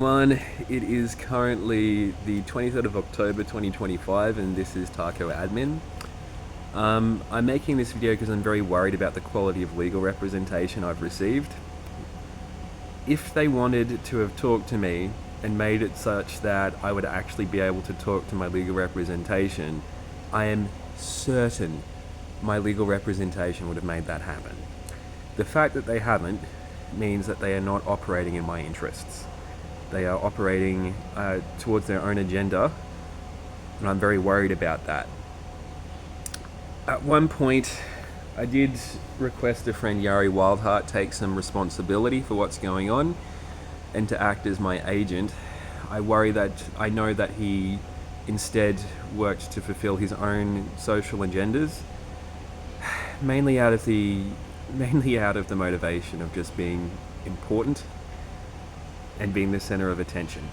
One, it is currently the 23rd of October 2025, and this is Taco Admin. I'm making this video because I'm very worried about the quality of legal representation I've received. If they wanted to have talked to me and made it such that I would actually be able to talk to my legal representation, I am certain my legal representation would have made that happen. The fact that they haven't means that they are not operating in my interests. They are operating towards their own agenda, and I'm very worried about that. At one point, I did request a friend Yari Wildheart take some responsibility for what's going on and to act as my agent. I know that he instead worked to fulfill his own social agendas, mainly out of the motivation of just being important and being the center of attention.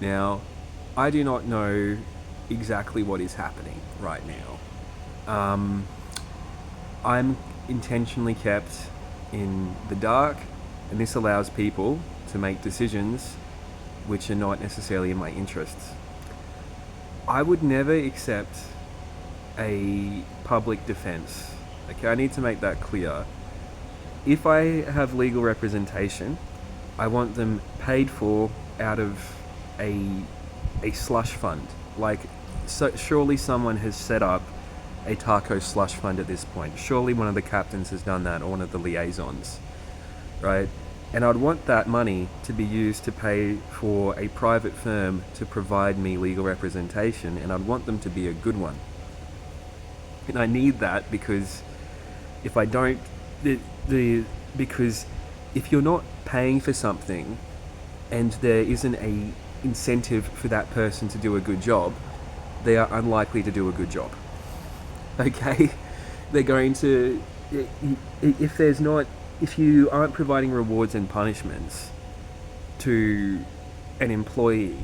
Now, I do not know exactly what is happening right now. I'm intentionally kept in the dark, and this allows people to make decisions which are not necessarily in my interests. I would never accept a public defense. Okay, I need to make that clear. If I have legal representation, I want them paid for out of a slush fund. Surely someone has set up a Taco slush fund at this point. Surely one of the captains has done that, or one of the liaisons, right? And I'd want that money to be used to pay for a private firm to provide me legal representation, and I'd want them to be a good one. And I need that because if I don't, because if you're not paying for something and there isn't a incentive for that person to do a good job, they are unlikely to do a good job. Okay? They're going to, if you aren't providing rewards and punishments to an employee,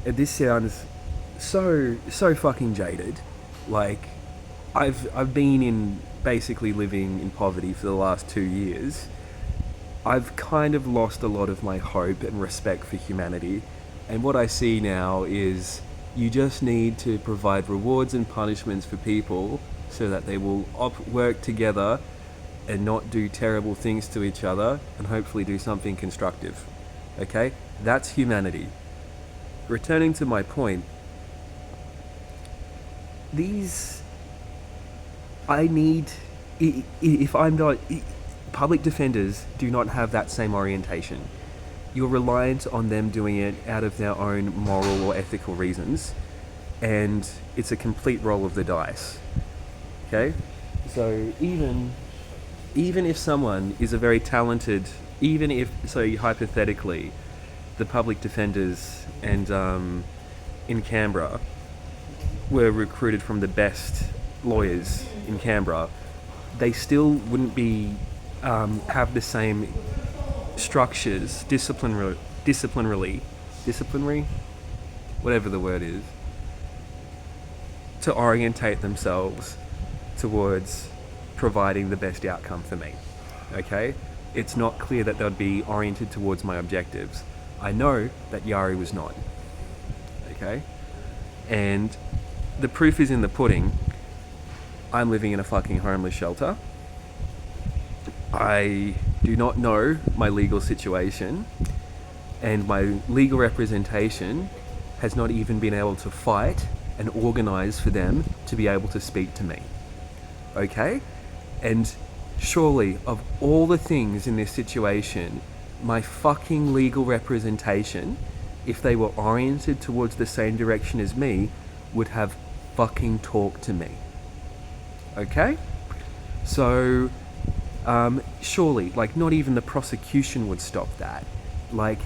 this sounds so fucking jaded. Like, I've been in basically living in poverty for the last 2 years. I've kind of lost a lot of my hope and respect for humanity, and what I see now is you just need to provide rewards and punishments for people so that they will work together and not do terrible things to each other, and hopefully do something constructive. Okay? That's humanity. Returning to my point, if I'm not, public defenders do not have that same orientation. You're reliant on them doing it out of their own moral or ethical reasons, and it's a complete roll of the dice. Okay? So even if someone is a very talented, hypothetically, the public defenders and in Canberra were recruited from the best lawyers in Canberra, they still wouldn't be have the same structures, disciplinary, whatever the word is, to orientate themselves towards providing the best outcome for me. Okay? It's not clear that they'd be oriented towards my objectives. I know that Yari was not. Okay? And the proof is in the pudding. I'm living in a fucking homeless shelter. I do not know my legal situation, and my legal representation has not even been able to fight and organise for them to be able to speak to me. Okay? And surely, of all the things in this situation, my fucking legal representation, if they were oriented towards the same direction as me, would have fucking talked to me. Okay? So, surely, not even the prosecution would stop that.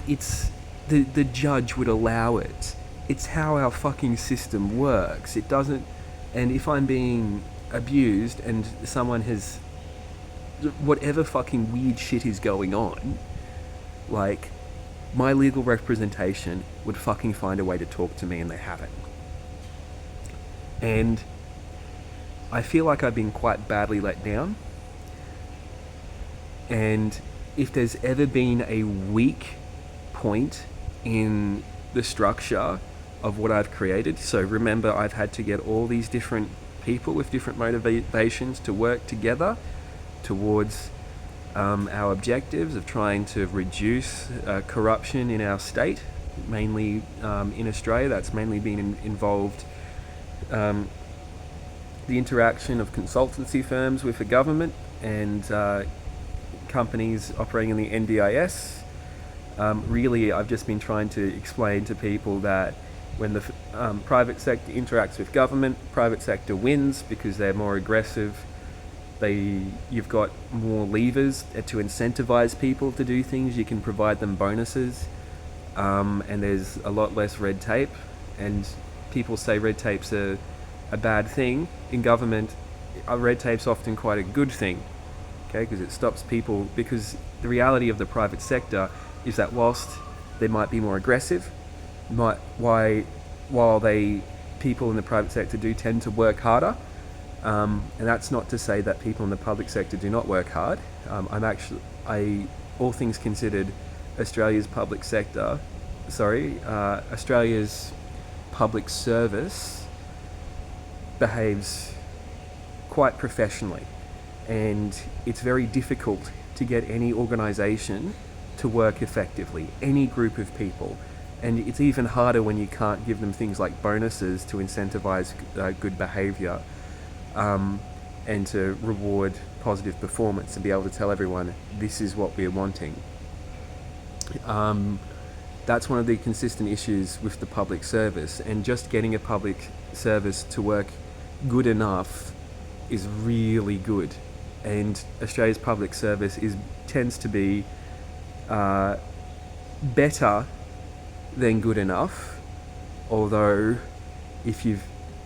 It's the judge would allow it. It's how our fucking system works. It doesn't. And if I'm being abused and someone has whatever fucking weird shit is going on, my legal representation would fucking find a way to talk to me, and they haven't. And I feel like I've been quite badly let down. And if there's ever been a weak point in the structure of what I've created. So remember, I've had to get all these different people with different motivations to work together towards our objectives of trying to reduce corruption in our state, mainly in Australia. That's mainly been involved the interaction of consultancy firms with the government and companies operating in the NDIS. Really, I've just been trying to explain to people that when the private sector interacts with government, private sector wins because they're more aggressive. You've got more levers to incentivize people to do things. You can provide them bonuses, and there's a lot less red tape. And people say red tape's a bad thing. In government, red tape's often quite a good thing, okay? Because it stops people. Because the reality of the private sector is that whilst they might be more aggressive, while people in the private sector do tend to work harder. And that's not to say that people in the public sector do not work hard. All things considered, Australia's public service behaves quite professionally, and it's very difficult to get any organisation to work effectively, any group of people. And it's even harder when you can't give them things like bonuses to incentivise good behaviour. And to reward positive performance and be able to tell everyone this is what we're wanting. That's one of the consistent issues with the public service, and just getting a public service to work good enough is really good. And Australia's public service tends to be better than good enough, although if you've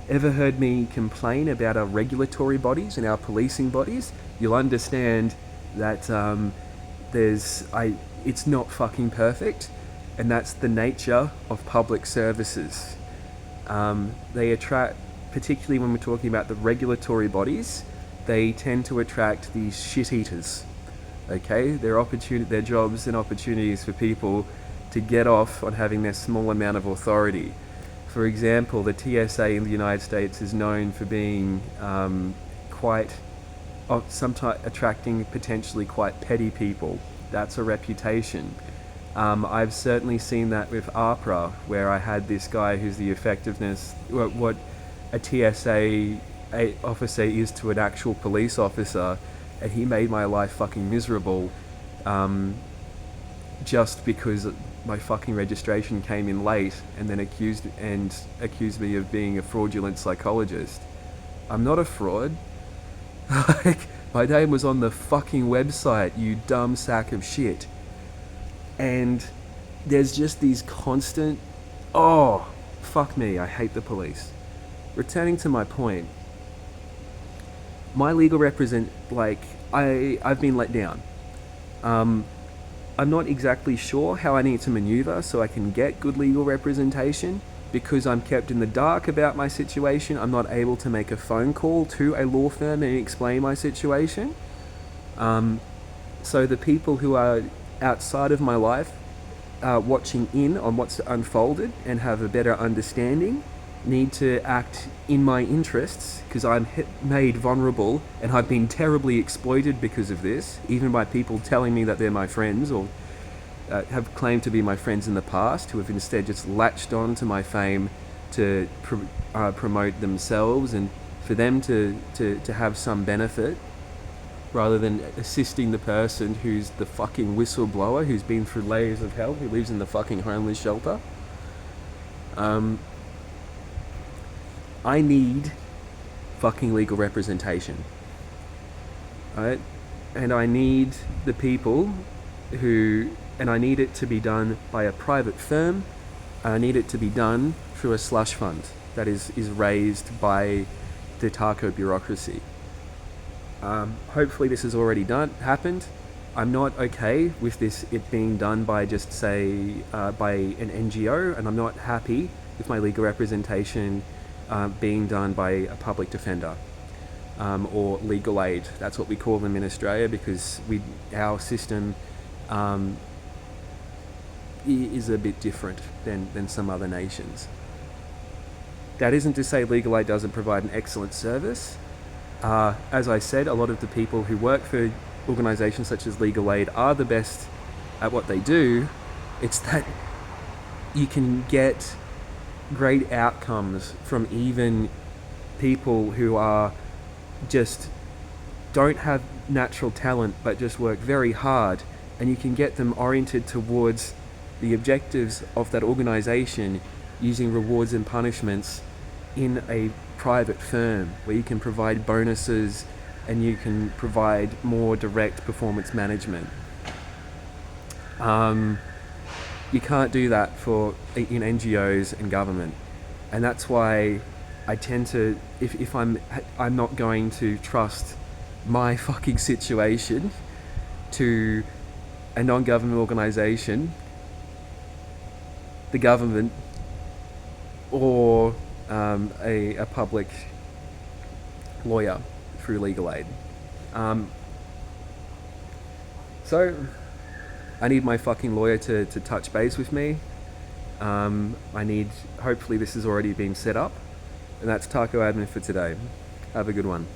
ever heard me complain about our regulatory bodies and our policing bodies, you'll understand that it's not fucking perfect, and that's the nature of public services. They attract, particularly when we're talking about the regulatory bodies, they tend to attract these shit eaters. Okay, their jobs and opportunities for people to get off on having their small amount of authority. For example, the TSA in the United States is known for being sometimes attracting potentially quite petty people. That's a reputation. I've certainly seen that with APRA, where I had this guy who's the effectiveness, what a TSA officer is to an actual police officer, and he made my life fucking miserable just because my fucking registration came in late, and then accused me of being a fraudulent psychologist. I'm not a fraud. Like, my name was on the fucking website, you dumb sack of shit. And there's just these constant, fuck me, I hate the police. Returning to my point, my legal I've been let down. I'm not exactly sure how I need to maneuver so I can get good legal representation. Because I'm kept in the dark about my situation, I'm not able to make a phone call to a law firm and explain my situation. So the people who are outside of my life, watching in on what's unfolded and have a better understanding, need to act in my interests, because I'm made vulnerable and I've been terribly exploited because of this, even by people telling me that they're my friends or have claimed to be my friends in the past, who have instead just latched on to my fame to promote themselves and for them to have some benefit, rather than assisting the person who's the fucking whistleblower, who's been through layers of hell, who lives in the fucking homeless shelter. I need fucking legal representation. Right? And I need the people and I need it to be done by a private firm. I need it to be done through a slush fund that is raised by the Tac0 bureaucracy. Hopefully this has already happened. I'm not okay with it being done by by an NGO, and I'm not happy with my legal representation being done by a public defender or legal aid. That's what we call them in Australia, because our system is a bit different than some other nations. That isn't to say Legal Aid doesn't provide an excellent service. As I said, a lot of the people who work for organisations such as Legal Aid are the best at what they do. It's that you can get great outcomes from even people who are just don't have natural talent but just work very hard, and you can get them oriented towards the objectives of that organisation using rewards and punishments in a private firm where you can provide bonuses and you can provide more direct performance management. You can't do that in NGOs and government, and that's why I tend to, if I'm not going to trust my fucking situation to a non-government organisation, the government, or a public lawyer through Legal Aid. So I need my fucking lawyer to touch base with me. Hopefully this has already been set up. And that's Tac0 admin for today. Have a good one.